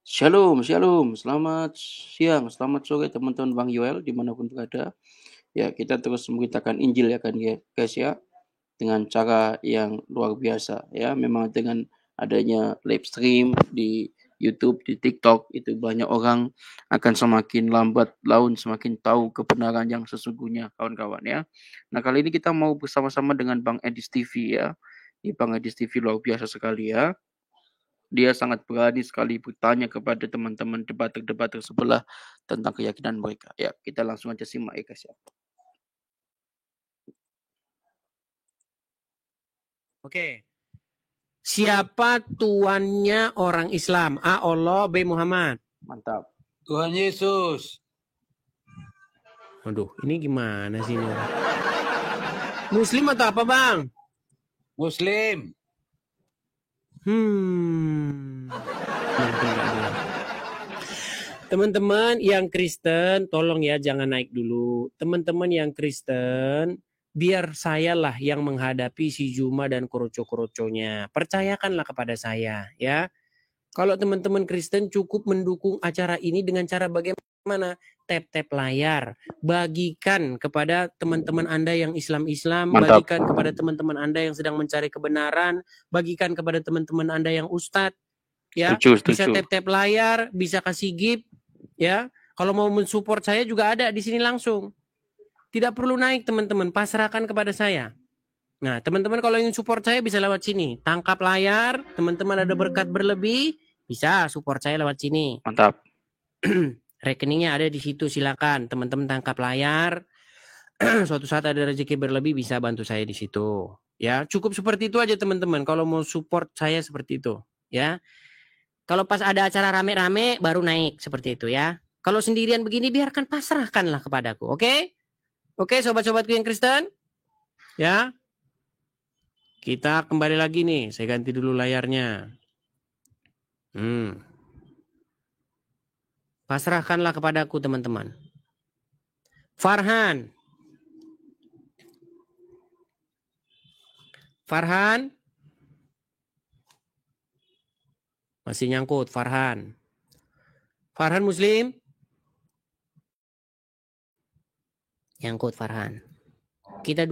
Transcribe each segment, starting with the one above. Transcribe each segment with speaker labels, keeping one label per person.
Speaker 1: Shalom, shalom. Selamat siang, selamat sore teman-teman Bang Yoel dimanapun berada. Ya, kita terus memberitakan Injil ya kan guys ya, dengan cara yang luar biasa ya. Memang dengan adanya live stream di YouTube, di TikTok, itu banyak orang akan semakin lambat laun semakin tahu kebenaran yang sesungguhnya kawan-kawan ya. Nah, kali ini kita mau bersama-sama dengan Bang Edis TV ya. Di Bang Edis TV luar biasa sekali ya. Dia sangat berani sekali bertanya kepada teman-teman debater-debater sebelah tentang keyakinan mereka. Ya, kita langsung aja simak ya guys ya.
Speaker 2: Oke. Siapa tuannya orang Islam? A. Allah, B. Muhammad.
Speaker 1: Mantap.
Speaker 3: Tuhan Yesus.
Speaker 2: Waduh, ini gimana sih ini? Muslim atau apa, Bang?
Speaker 3: Muslim.
Speaker 2: Teman-teman yang Kristen, tolong ya jangan naik dulu. Teman-teman yang Kristen, biar sayalah yang menghadapi si Juma dan kroco-kroconya. Percayakanlah kepada saya ya. Kalau teman-teman Kristen cukup mendukung acara ini dengan cara bagaimana? Tap-tap layar. Bagikan kepada teman-teman Anda yang Islam-Islam.
Speaker 1: Mantap.
Speaker 2: Bagikan kepada teman-teman Anda yang sedang mencari kebenaran. Bagikan kepada teman-teman Anda yang ustadz. Ya,
Speaker 1: Setuju.
Speaker 2: bisa tap-tap layar, bisa kasih gift. Ya, kalau mau mensupport saya juga ada di sini langsung. Tidak perlu naik teman-teman, pasrahkan kepada saya. Nah, teman-teman kalau ingin support saya bisa lewat sini. Tangkap layar, teman-teman ada berkat berlebih, bisa support saya lewat sini.
Speaker 1: Mantap.
Speaker 2: Rekeningnya ada di situ, silakan. Teman-teman tangkap layar. Suatu saat ada rezeki berlebih bisa bantu saya di situ. Ya, cukup seperti itu aja teman-teman. Kalau mau support saya seperti itu, ya. Kalau pas ada acara rame-rame baru naik seperti itu ya. Kalau sendirian begini biarkan, pasrahkanlah kepadaku, oke? Oke, sobat-sobatku yang Kristen. Ya. Kita kembali lagi nih, saya ganti dulu layarnya. Pasrahkanlah kepadaku teman-teman. Farhan. Masih nyangkut Farhan. Farhan Muslim? Nyangkut Farhan. Kita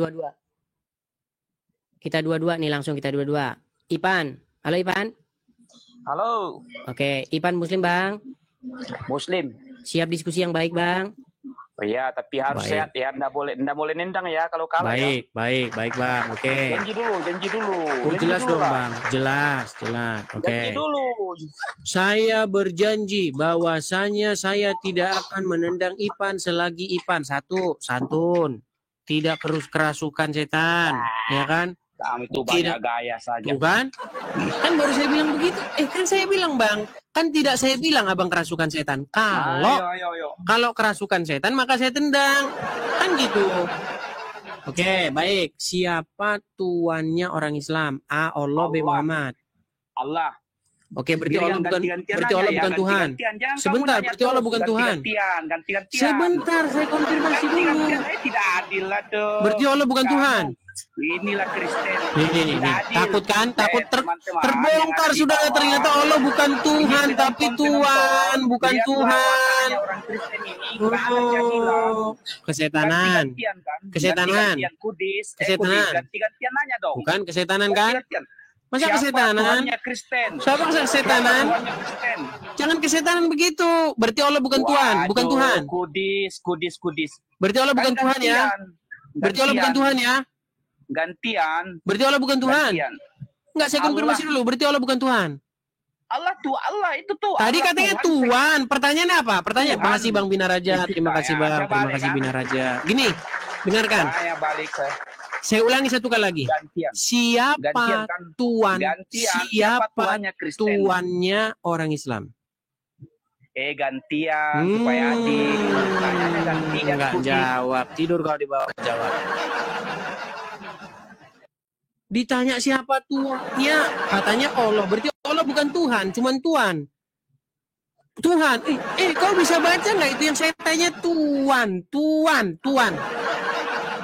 Speaker 2: dua-dua nih, langsung kita dua-dua. Ipan. Halo Ipan.
Speaker 4: Halo.
Speaker 2: Oke, Ipan Muslim Bang?
Speaker 4: Muslim.
Speaker 2: Siap diskusi yang baik Bang?
Speaker 4: Oh iya, tapi harus sehat ya. Nggak boleh nendang ya kalau kalah
Speaker 2: baik,
Speaker 4: ya.
Speaker 2: Baik Bang. Oke.
Speaker 4: Janji dulu.
Speaker 2: Oh, jelas dong Bang. Jelas. Oke.
Speaker 4: Janji dulu.
Speaker 2: Saya berjanji bahwasanya saya tidak akan menendang Ipan selagi Ipan santun. Tidak kerasukan setan, ya kan?
Speaker 4: Kamu itu banyak gaya saja.
Speaker 2: Bukan? Kan baru saya bilang begitu. Kan saya bilang Bang, kan tidak saya bilang Abang kerasukan setan. Kalau kerasukan setan maka saya tendang. Kan gitu. Oke, baik. Siapa tuannya orang Islam? A. Allah, B. Muhammad.
Speaker 4: Allah.
Speaker 2: Oke, berarti Allah bukan Tuhan. Sebentar, berarti Allah bukan Tuhan. Sebentar, saya konfirmasi dulu.
Speaker 4: Tidak adil lah tuh.
Speaker 2: Berarti Allah bukan Tuhan.
Speaker 4: Inilah Kristen.
Speaker 2: Nih. Takut kan? Takut terbongkar sudah, ternyata Allah bukan Tuhan tapi Tuhan, bukan Tuhan. Oh, kesetanan. Bukan kesetanan kan? Masa kesetanan? Siapa kesetanan? Jangan kesetanan begitu. Berarti Allah bukan Tuhan, bukan Tuhan.
Speaker 4: Kudis.
Speaker 2: Berarti Allah bukan Tuhan ya? Berarti Allah bukan Tuhan ya?
Speaker 4: Gantian.
Speaker 2: Berarti Allah bukan Tuhan. Enggak, saya konfirmasi dulu. Berarti Allah bukan Tuhan.
Speaker 4: Allah itu tuh.
Speaker 2: Tadi katanya Tuhan. Pertanyaannya apa? Pertanyaan. Terima kasih Bang Bina Raja. Terima kasih Bang. Terima kasih Bina Raja. Gini, dengarkan. Saya ulangi satu kali lagi. Siapa Tuhan? Siapa tuannya orang Islam?
Speaker 4: Gantian supaya adil. Tanyanya gantian.
Speaker 2: Enggak jawab. Tidur kalau di bawah jawab. Ditanya siapa tuannya, katanya Allah. Berarti Allah bukan Tuhan, cuman Tuhan. Tuhan. Kau bisa baca nggak itu yang saya tanya? Tuhan.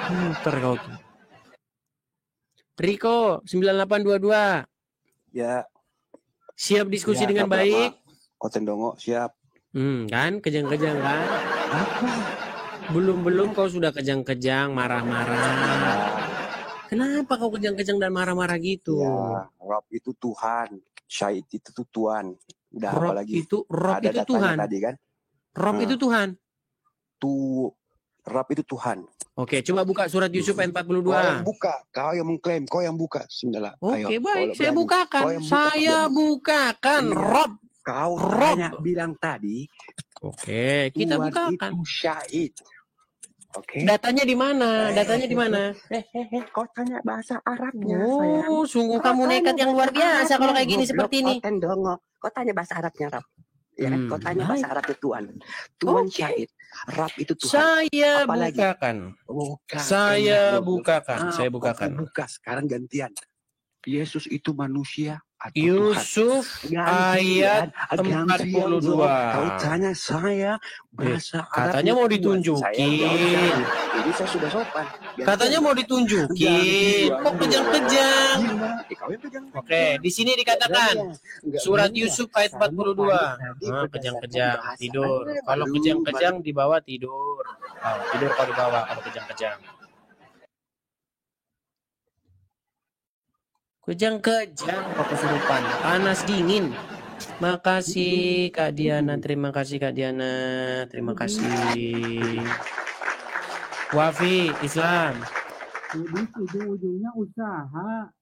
Speaker 2: Ntar kau tuh. Riko 9822.
Speaker 5: Ya.
Speaker 2: Siap diskusi dengan baik?
Speaker 5: Otendongo siap.
Speaker 2: Kan kejang-kejang kan? Belum kau sudah kejang-kejang, marah-marah. Kenapa kau kejang-kejang dan marah-marah gitu?
Speaker 5: Ya, Rob itu Tuhan, Syahid itu Tuhan. Udah apa lagi?
Speaker 2: Rob
Speaker 5: Ada
Speaker 2: itu
Speaker 5: datanya
Speaker 2: Tuhan.
Speaker 5: tadi kan?
Speaker 2: Rob itu Tuhan.
Speaker 5: Rob itu Tuhan.
Speaker 2: Oke, coba buka surat Yusuf ayat 42.
Speaker 5: Kau yang mengklaim, kau yang buka. Bismillah.
Speaker 2: Oke,
Speaker 5: ayo,
Speaker 2: baik, saya
Speaker 5: berani.
Speaker 2: bukakan. Saya bukakan, Rob.
Speaker 5: Kau
Speaker 2: Rob.
Speaker 5: hanya bilang tadi.
Speaker 2: Oke, kita
Speaker 5: Tuhan
Speaker 2: bukakan.
Speaker 5: itu Syahid. Oke.
Speaker 2: Datanya di mana? Datanya di mana?
Speaker 5: Kau tanya bahasa Arabnya,
Speaker 2: Oh,
Speaker 5: sayang.
Speaker 2: sungguh kamu nekat yang luar biasa kalau kayak gini seperti ini.
Speaker 5: Kau tanya bahasa Arabnya, Rab. Ya kan? Kau tanya bahasa Arabnya Tuhan. Tuhan Syahid. Rab itu Tuhan.
Speaker 2: Saya
Speaker 5: Apalagi?
Speaker 2: bukakan.
Speaker 5: Bukan.
Speaker 2: Saya bukakan. Saya
Speaker 5: bukakan.
Speaker 2: bukakan.
Speaker 5: Buka sekarang gantian. Yesus itu manusia atau
Speaker 2: Yusuf
Speaker 5: Tuhan?
Speaker 2: ayat 42.
Speaker 5: Kau tanya saya bahasa Arab.
Speaker 2: Katanya mau ditunjukin.
Speaker 5: Ini saya sudah sopan.
Speaker 2: Katanya mau ditunjukin. Kok kejang-kejang? Oke, di sini dikatakan surat Yusuf ayat 42. Kejang-kejang tidur. Kalau kejang-kejang di bawah tidur. Tidur kalau di bawah kalau kejang-kejang. Kejang-kejang kok kesurupan. Panas dingin. Makasih Kak Diana. Terima kasih Kak Diana. Terima kasih. Wafi Islam.
Speaker 6: Kudis ujung-ujungnya usaha.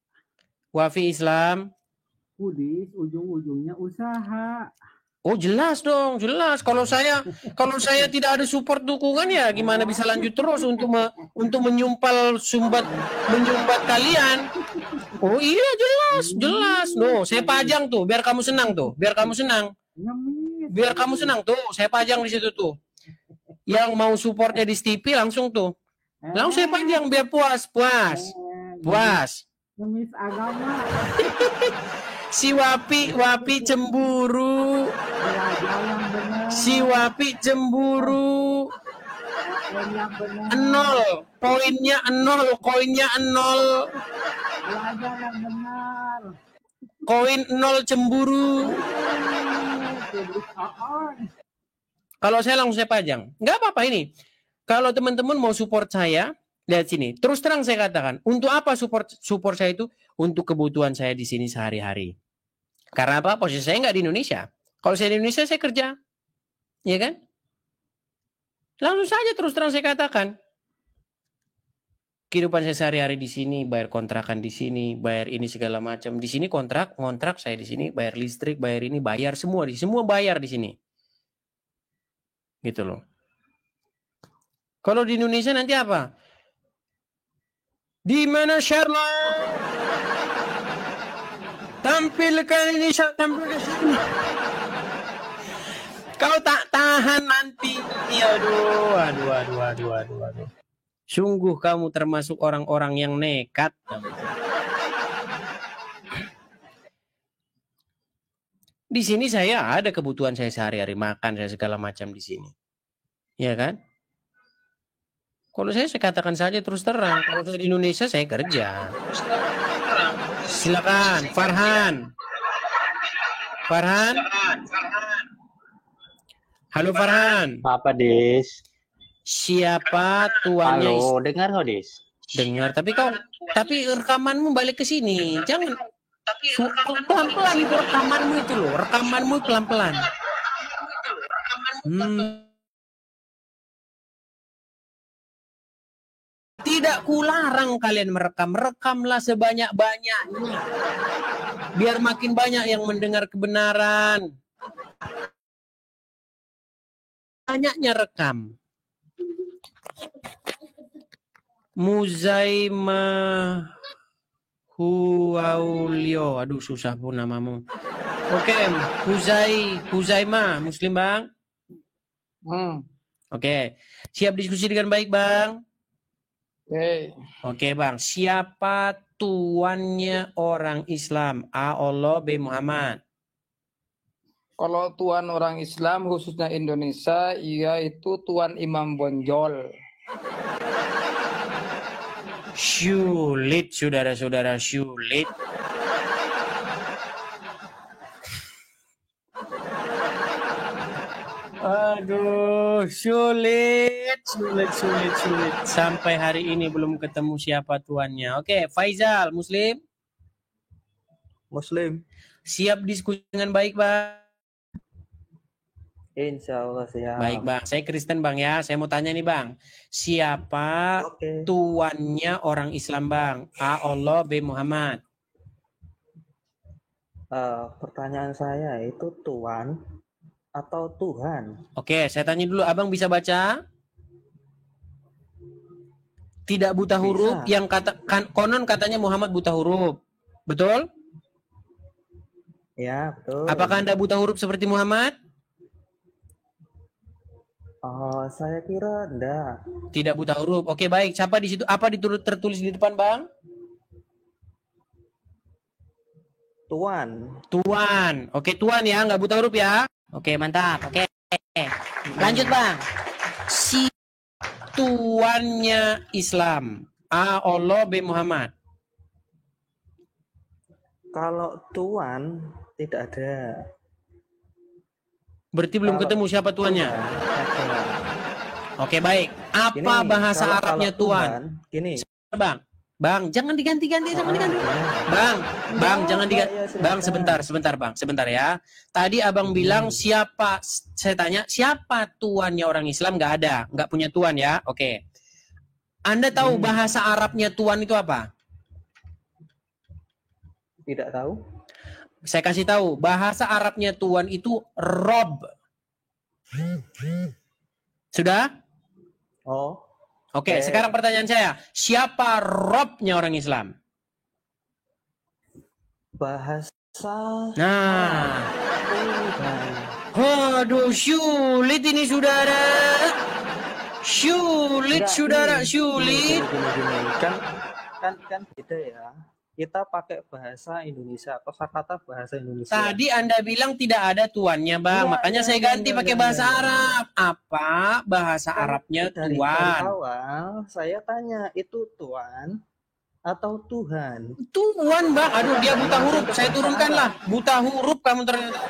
Speaker 2: Wafi Islam.
Speaker 6: Kudis ujung-ujungnya usaha.
Speaker 2: Oh jelas dong, jelas. Kalau saya tidak ada support dukungan ya gimana bisa lanjut terus untuk menyumpal menyumbat kalian. Oh iya jelas. No, saya pajang tuh biar kamu senang tuh, biar kamu senang. Tuh, saya pajang di situ tuh. Yang mau supportnya di Stipi langsung tuh. Langsung saya pajang biar puas.
Speaker 6: Ngemis agama.
Speaker 2: Si Wapi cemburu. Si Wapi cemburu. Poinnya nol.
Speaker 6: Belajar yang benar.
Speaker 2: Koin 0 cemburu. Kalau saya langsung saya pajang. Nggak apa-apa ini. Kalau teman-teman mau support saya, lihat sini. Terus terang saya katakan, untuk apa support saya itu? Untuk kebutuhan saya di sini sehari-hari. Karena apa? Posisi saya nggak di Indonesia. Kalau saya di Indonesia, saya kerja. Iya kan? Langsung saja terus terang saya katakan. Kehidupan saya sehari-hari di sini, bayar kontrakan di sini, bayar ini segala macam. Di sini kontrak saya di sini, bayar listrik, bayar ini, bayar semua. Semua bayar di sini. Gitu loh. Kalau di Indonesia nanti apa? Di mana Sherlock? Tampilkan ini, tampilkan sini. Kau tak tahan nanti. Aduh. Sungguh kamu termasuk orang-orang yang nekat. Di sini saya ada kebutuhan saya sehari-hari, makan saya segala macam di sini. Ya kan? Kalau saya katakan saja terus terang, kalau saya di Indonesia saya kerja. Silakan, Farhan. Halo Farhan.
Speaker 7: Apa, Des?
Speaker 2: Siapa tuannya?
Speaker 7: Halo, dengar nggak, Des?
Speaker 2: Dengar, tapi rekamanmu balik ke sini. Jangan pelan-pelan itu rekamanmu itu loh. Rekamanmu pelan-pelan. Tidak kularang kalian merekam. Rekamlah sebanyak-banyaknya. Biar makin banyak yang mendengar kebenaran. Banyaknya rekam. Muzaimah Huaulio. Aduh susah pun namamu. Oke, Huzaimah, Muslim Bang? Oke. Siap diskusi dengan baik Bang? Oke Bang, siapa tuannya orang Islam? A. Allah, B. Muhammad.
Speaker 8: Kalau tuan orang Islam khususnya Indonesia, yaitu Tuan Imam Bonjol.
Speaker 2: Sulit, saudara-saudara, sulit. Aduh, sulit. Sampai hari ini belum ketemu siapa tuannya. Oke, Faizal, Muslim.
Speaker 9: Muslim.
Speaker 2: Siap diskusi dengan baik, Bang.
Speaker 9: Insya Allah siap.
Speaker 2: Baik, Bang. Saya Kristen, Bang, ya. Saya mau tanya nih, Bang. Siapa tuannya orang Islam, Bang? A. Allah, B. Muhammad.
Speaker 9: Pertanyaan saya itu Tuhan atau Tuhan?
Speaker 2: Oke, saya tanya dulu. Abang bisa baca? Tidak buta huruf,
Speaker 9: Bisa.
Speaker 2: yang konon katanya Muhammad buta huruf. Betul?
Speaker 9: Ya, betul.
Speaker 2: Apakah Anda buta huruf seperti Muhammad?
Speaker 9: Saya kira enggak.
Speaker 2: Tidak buta huruf. Oke, baik. Siapa di situ? Apa tertulis di depan, Bang?
Speaker 9: Tuhan.
Speaker 2: Oke, Tuhan ya, nggak buta huruf ya. Oke, mantap. Oke. Lanjut, Bang. Si tuannya Islam. A. Allah, B. Muhammad.
Speaker 9: Kalau Tuhan tidak ada.
Speaker 2: Berarti belum ketemu siapa tuannya. Oke, baik. Apa bahasa Arabnya Tuhan?
Speaker 9: Gini.
Speaker 2: Bang, jangan diganti-ganti, Bang, jangan diganti. Bang, sebentar, Bang. Sebentar ya. Tadi Abang bilang siapa? Saya tanya, siapa tuannya orang Islam? Nggak ada, nggak punya tuan ya. Oke. Anda tahu bahasa Arabnya tuan itu apa?
Speaker 9: Tidak tahu.
Speaker 2: Saya kasih tahu, bahasa Arabnya tuan itu Rob. Sudah?
Speaker 9: Oh.
Speaker 2: Oke, sekarang pertanyaan saya, siapa Robnya orang Islam?
Speaker 9: Bahasa.
Speaker 2: Nah. Waduh, sulit ini saudara. Sulit.
Speaker 9: Gini. Kan beda ya. Kita pakai bahasa Indonesia, kosakata bahasa Indonesia.
Speaker 2: Tadi Anda bilang tidak ada tuannya, Bang. Makanya saya ganti pakai bahasa Arab. Apa bahasa Arabnya
Speaker 9: Dari
Speaker 2: tuan?
Speaker 9: awal saya tanya, itu tuan atau Tuhan?
Speaker 2: Tuan, Bang. Aduh, dia buta huruf. Saya turunkan lah. Buta huruf kamu ternyata.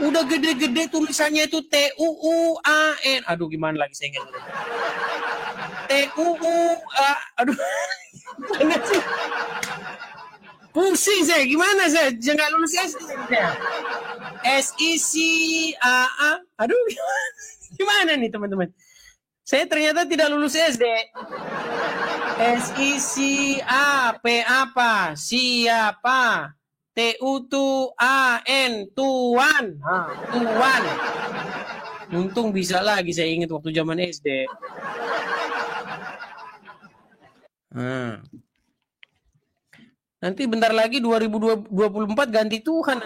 Speaker 2: Udah gede-gede tulisannya itu T-U-U-A-N. Aduh, gimana lagi saya ingat. T-U-U-A. Aduh. Gimana sih? Pusing saya. Gimana saya? Jangan lulus SD saya. S-I-C-A-A. Aduh, gimana nih teman-teman? Saya ternyata tidak lulus SD. S-I-C-A-P apa? Siapa? T-U-T-A-N. Tuan. Tuan. Untung bisa lagi saya ingat waktu zaman SD. Nanti bentar lagi 2024 ganti Tuhan.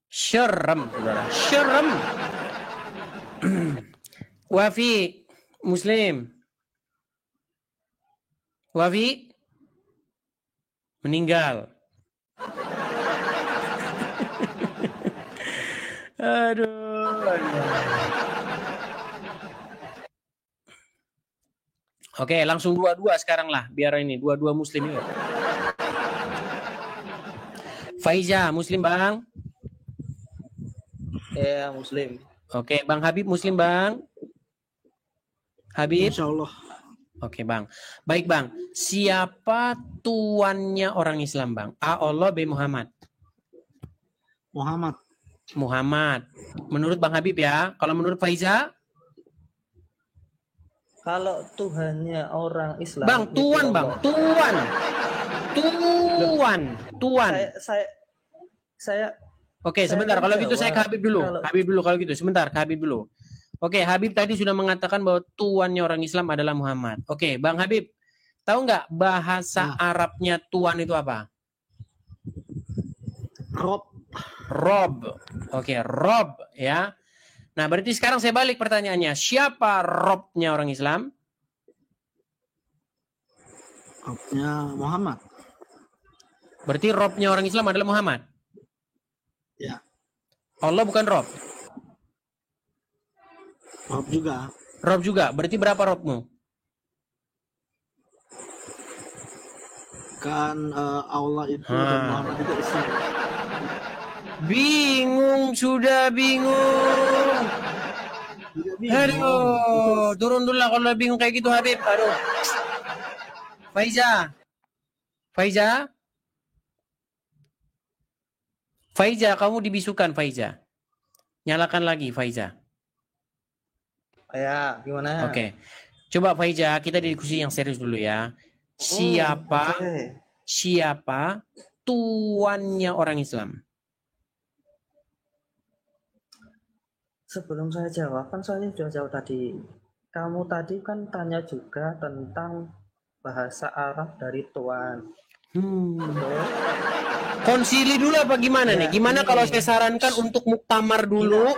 Speaker 2: Syarem, saudara. Syarem. Wafi, Muslim. Wafi meninggal. Aduh. Oke, langsung dua-dua sekarang lah. Biar ini dua-dua Muslim ya. Faiza, Muslim, Bang?
Speaker 9: Ya, Muslim.
Speaker 2: Oke, Bang Habib, Muslim, Bang? Habib?
Speaker 10: Insya Allah.
Speaker 2: Oke, Bang. Baik, Bang. Siapa tuannya orang Islam, Bang? A. Allah, B. Muhammad? Muhammad. Menurut Bang Habib ya. Kalau menurut Faiza?
Speaker 9: Kalau Tuhannya orang Islam.
Speaker 2: Bang, tuan, Bang. Tuan.
Speaker 9: Saya
Speaker 2: Oke, sebentar. Kalau gitu saya ke Habib dulu. Habib dulu kalau gitu. Sebentar, ke Habib dulu. Oke, Habib tadi sudah mengatakan bahwa tuannya orang Islam adalah Muhammad. Oke, Bang Habib. Tahu nggak bahasa Arabnya tuan itu apa? Rob. Oke, Rob ya. Nah, berarti sekarang saya balik pertanyaannya. Siapa Robnya orang Islam?
Speaker 10: Robnya Muhammad.
Speaker 2: Berarti Robnya orang Islam adalah Muhammad?
Speaker 10: Ya.
Speaker 2: Allah bukan Rob?
Speaker 10: Rob juga.
Speaker 2: Rob juga. Berarti berapa Robmu?
Speaker 10: Kan Allah itu dan Muhammad itu Islam.
Speaker 2: Bingung, sudah bingung. Aduh, turun dulu lah kalau bingung kayak gitu Habib. Aduh. Faiza, kamu dibisukan Faiza. Nyalakan lagi Faiza.
Speaker 9: Ya, gimana?
Speaker 2: Oke. Coba Faiza, kita diskusi yang serius dulu ya. Siapa tuannya orang Islam?
Speaker 9: Sebelum saya jawab, kan saya sudah jawab tadi. Kamu tadi kan tanya juga tentang bahasa Arab dari tuan. Betul?
Speaker 2: Konsili dulu apa gimana nih? Gimana kalau saya sarankan untuk muktamar dulu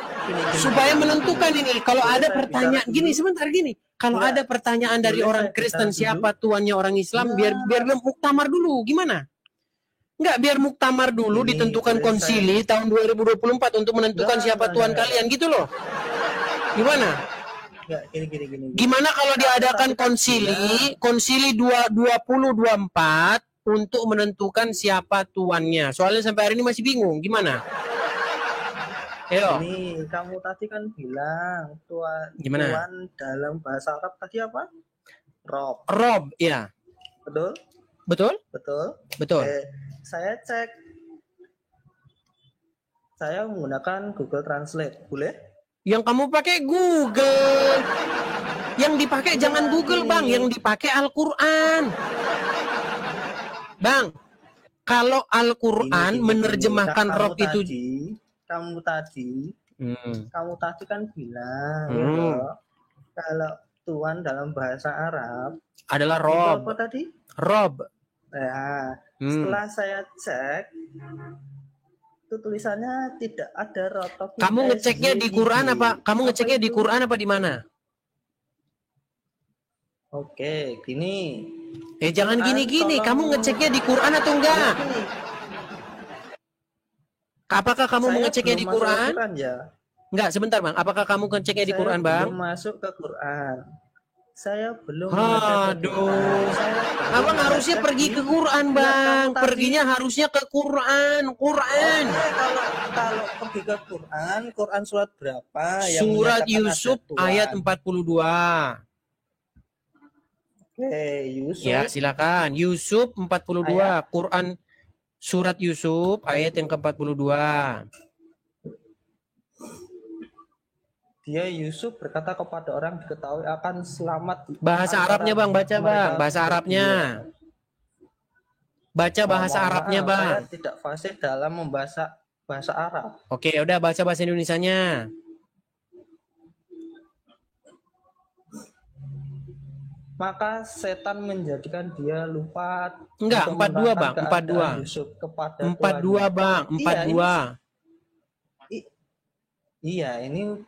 Speaker 2: supaya menentukan ini. Kalau ada pertanyaan gini, sebentar gini. Kalau ada pertanyaan dari orang Kristen siapa tuannya orang Islam, biar muktamar dulu. Gimana? Enggak, biar muktamar dulu ditentukan konsili tahun 2024 untuk menentukan siapa tuan kalian gitu loh. Gimana?
Speaker 9: Gini.
Speaker 2: Gimana kalau diadakan konsili 2024 untuk menentukan siapa tuannya? Soalnya sampai hari ini masih bingung. Gimana? Ayo.
Speaker 9: Ini kamu tadi kan bilang tuan dalam bahasa Arab tadi apa?
Speaker 2: Rob, ya. Betul.
Speaker 9: Saya cek. Saya menggunakan Google Translate, boleh?
Speaker 2: Yang kamu pakai Google. Yang dipakai jangan Google, Bang. Yang dipakai Al-Quran. Bang, kalau Al-Quran menerjemahkan Rob itu...
Speaker 9: Kamu tadi kan bilang kalau tuan dalam bahasa Arab
Speaker 2: adalah Rob.
Speaker 9: Apa tadi?
Speaker 2: Rob.
Speaker 9: Ya, setelah saya cek itu tulisannya tidak ada Rob.
Speaker 2: Kamu ngeceknya di Quran apa? Kamu ngeceknya di Quran apa di mana?
Speaker 9: Oke, gini.
Speaker 2: Jangan gini-gini. Kamu ngeceknya di Quran atau enggak? Apakah kamu mengeceknya di Quran? Enggak, sebentar Bang. Apakah kamu ngeceknya di Quran, Bang?
Speaker 9: Belum masuk ke Quran. Saya belum.
Speaker 2: Aduh. Abang harusnya pergi ke Quran, Bang. Perginya harusnya ke Quran.
Speaker 9: Kalau pergi ke Quran surat berapa?
Speaker 2: Surat Yusuf ayat 42.
Speaker 9: Oke, Yusuf.
Speaker 2: Ya, silakan. Yusuf 42. Quran Surat Yusuf ayat yang ke-42.
Speaker 9: Dia Yusuf berkata kepada orang diketahui akan selamat.
Speaker 2: Bahasa Arabnya Bang, baca Bang. Bahasa Arabnya. Baca bahasa Arabnya Bang.
Speaker 9: Saya tidak fasih dalam membaca bahasa Arab.
Speaker 2: Oke, udah baca bahasa Indonesianya.
Speaker 9: Maka setan menjadikan dia lupa.
Speaker 2: Enggak, 42 Bang, 42.
Speaker 9: Yusuf kepada
Speaker 2: 42 Bang, 42.
Speaker 9: Iya, ini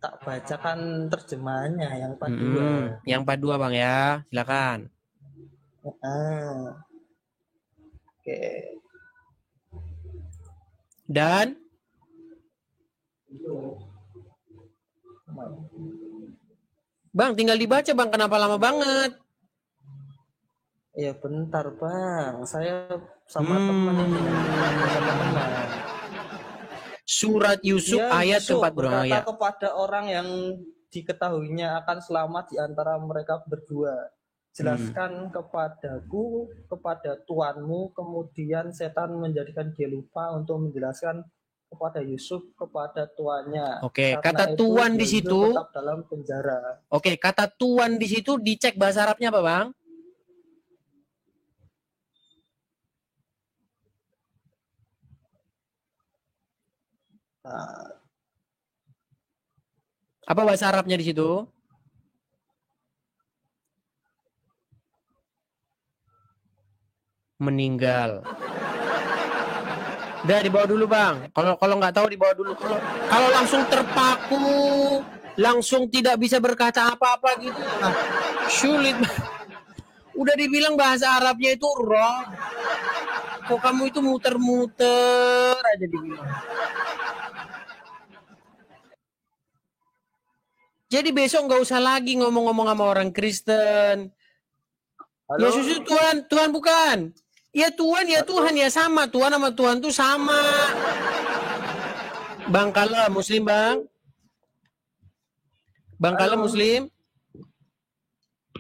Speaker 9: tak bacakan terjemahannya yang 42.
Speaker 2: Yang 42 Bang ya, silakan.
Speaker 9: Oke.
Speaker 2: Dan Bang, tinggal dibaca Bang, kenapa lama banget?
Speaker 9: Ya bentar Bang, saya sama teman ini.
Speaker 2: Surat Yusuf ayat ke-42
Speaker 9: berkata kepada orang yang diketahuinya akan selamat di antara mereka berdua. Jelaskan kepadaku, kepada tuanmu, kemudian setan menjadikan dia lupa untuk menjelaskan kepada Yusuf, kepada tuannya.
Speaker 2: Oke, kata tuan di situ
Speaker 9: tetap dalam penjara.
Speaker 2: Oke, kata tuan di situ dicek bahasa Arabnya apa, Bang? Apa bahasa Arabnya di situ? Meninggal. Udah dibawa dulu Bang. Kalau nggak tahu dibawa dulu. Kalau langsung terpaku, langsung tidak bisa berkata apa-apa gitu, sulit. Udah dibilang bahasa Arabnya itu roh. Kok kamu itu muter-muter aja dibilang. Jadi besok nggak usah lagi ngomong-ngomong sama orang Kristen.
Speaker 3: Halo?
Speaker 2: Yesus itu Tuhan, Tuhan bukan. Ya Tuhan, ya Tuhan, ya sama. Tuhan sama Tuhan tuh sama. Bang Kala, Muslim Bang? Bang Kala,
Speaker 3: Halo?
Speaker 2: Muslim?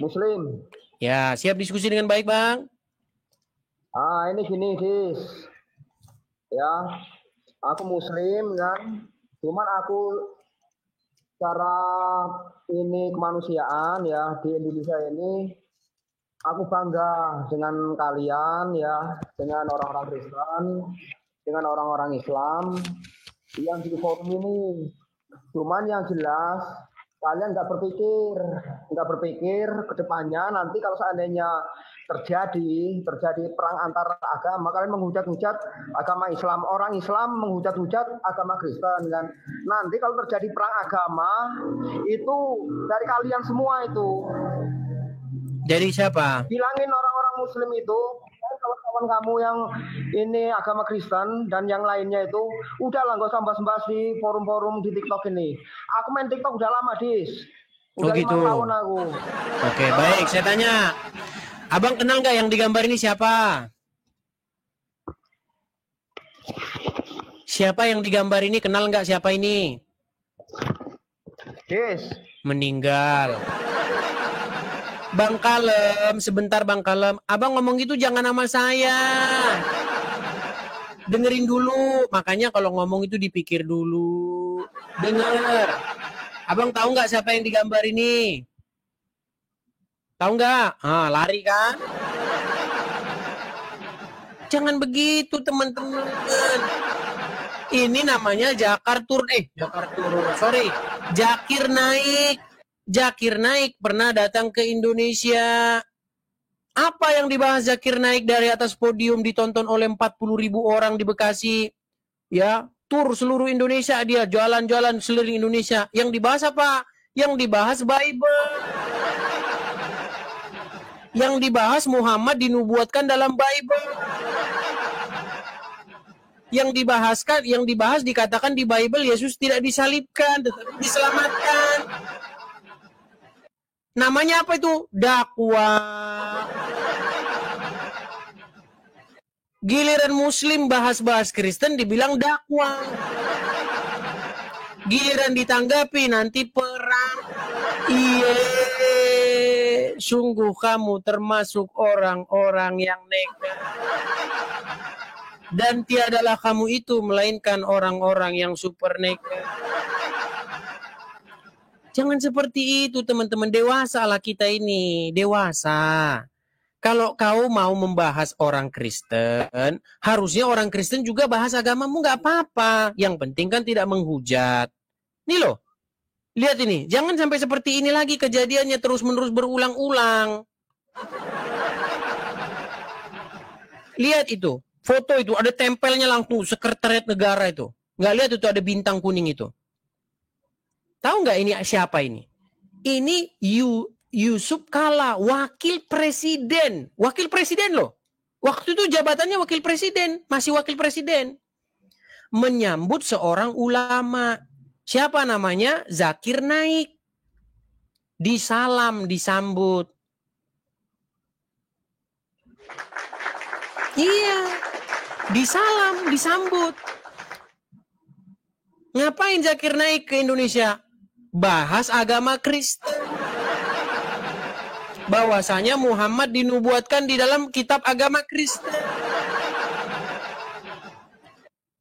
Speaker 3: Muslim.
Speaker 2: Ya, siap diskusi dengan baik Bang?
Speaker 3: Ini gini, Sis. Ya, aku Muslim kan. Cuman aku secara ini kemanusiaan ya di Indonesia ini aku bangga dengan kalian ya, dengan orang-orang Kristen, dengan orang-orang Islam yang di forum ini. Cuman yang jelas kalian nggak berpikir ke depannya nanti kalau seandainya terjadi perang antar agama, kalian menghujat-hujat agama Islam, orang Islam menghujat-hujat agama Kristen kan. Nanti kalau terjadi perang agama itu dari kalian semua itu.
Speaker 2: Dari siapa?
Speaker 3: Bilangin orang-orang Muslim itu, kawan-kawan kamu yang ini agama Kristen dan yang lainnya itu, udahlah nggak usah bahas-bahas di forum-forum di TikTok ini. Aku main TikTok udah lama, Dis. Udah 5 tahun aku.
Speaker 2: Oke, baik. Saya tanya, Abang kenal nggak yang digambar ini siapa? Siapa yang digambar ini? Kenal nggak siapa ini?
Speaker 3: Dis.
Speaker 2: Meninggal. Bang Kalem, sebentar Bang Kalem. Abang ngomong gitu jangan sama saya. Dengerin dulu. Makanya kalau ngomong itu dipikir dulu. Dengar. Abang tahu nggak siapa yang digambar ini? Tahu nggak? Lari kan? Jangan begitu teman-teman. Ini namanya Zakir Naik. Zakir Naik pernah datang ke Indonesia. Apa yang dibahas Zakir Naik dari atas podium ditonton oleh 40.000 orang di Bekasi? Ya, tur seluruh Indonesia dia jalan-jalan seluruh Indonesia. Yang dibahas apa? Yang dibahas Bible. Yang dibahas Muhammad dinubuatkan dalam Bible. Yang dibahas dikatakan di Bible Yesus tidak disalibkan tetapi diselamatkan. Namanya apa itu? Dakwah. Giliran Muslim bahas-bahas Kristen dibilang dakwah. Giliran ditanggapi nanti perang. Iya, sungguh kamu termasuk orang-orang yang nekat. Dan tiadalah kamu itu melainkan orang-orang yang super nekat. Jangan seperti itu teman-teman, dewasa lah kita ini, dewasa. Kalau kau mau membahas orang Kristen, harusnya orang Kristen juga bahas agamamu nggak apa-apa. Yang penting kan tidak menghujat. Nih loh, lihat ini, jangan sampai seperti ini lagi kejadiannya terus-menerus berulang-ulang. Lihat itu, foto itu ada tempelnya langsung sekretariat negara itu. Nggak lihat itu ada bintang kuning itu. Tahu nggak ini siapa ini? Ini Yusuf Kala, wakil presiden. Wakil presiden loh. Waktu itu jabatannya wakil presiden. Masih wakil presiden. Menyambut seorang ulama. Siapa namanya? Zakir Naik. Disalam, disambut. Iya. Disalam, disambut. Ngapain Zakir Naik ke Indonesia? Bahas agama Kristen. Bahwasanya Muhammad dinubuatkan di dalam kitab agama Kristen.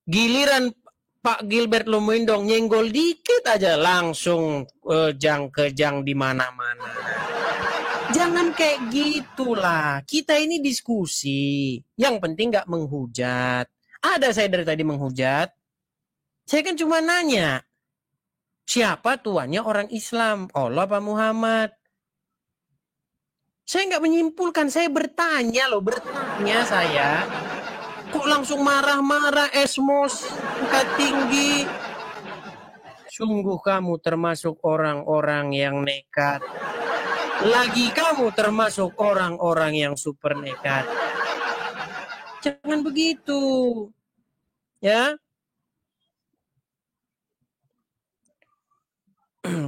Speaker 2: Giliran Pak Gilbert Lumindong nyenggol dikit aja langsung kejang di mana-mana. Jangan kayak gitulah. Kita ini diskusi. Yang penting nggak menghujat. Ada saya dari tadi menghujat. Saya kan cuma nanya. Siapa tuannya orang Islam? Allah apa Muhammad? Saya nggak menyimpulkan, saya bertanya loh, bertanya saya. Kok langsung marah-marah, esmos, tingkat tinggi? Sungguh kamu termasuk orang-orang yang nekat. Lagi kamu termasuk orang-orang yang super nekat. Jangan begitu. Ya.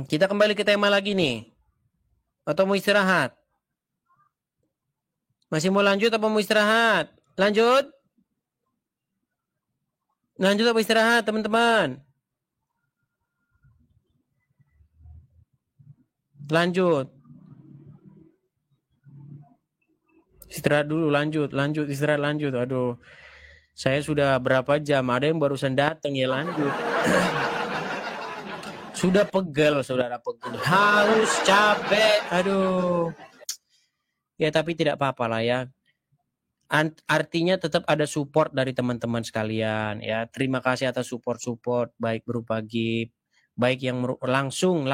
Speaker 2: Kita kembali ke tema lagi nih. Atau mau istirahat? Masih mau lanjut apa mau istirahat? Lanjut? Lanjut apa istirahat, teman-teman? Lanjut. Istirahat dulu, lanjut, istirahat, lanjut. Aduh, saya sudah berapa jam, ada yang barusan datang ya lanjut. Sudah pegel, saudara, pegel. Haus, capek, aduh. Ya tapi tidak apa-apa lah ya. Artinya tetap ada support dari teman-teman sekalian ya. Terima kasih atas support baik berupa gift, baik yang langsung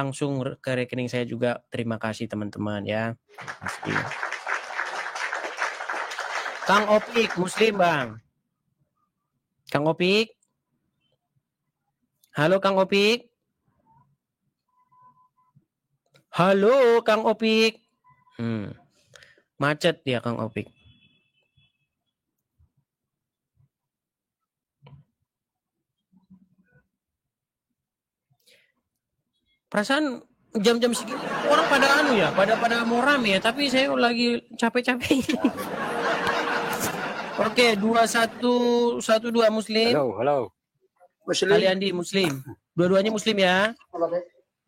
Speaker 2: ke rekening saya juga. Terima kasih teman-teman ya. Pasti. Kang Opik, Muslim Bang. Kang Opik. Halo Kang Opik. Halo Kang Opik. Macet ya Kang Opik. Perasaan jam-jam segini orang pada pada mau rame ya, tapi saya lagi capek-capek. Oke, 2112 Muslim.
Speaker 11: Halo.
Speaker 2: Muslim. Aliandi Muslim. Dua-duanya Muslim ya?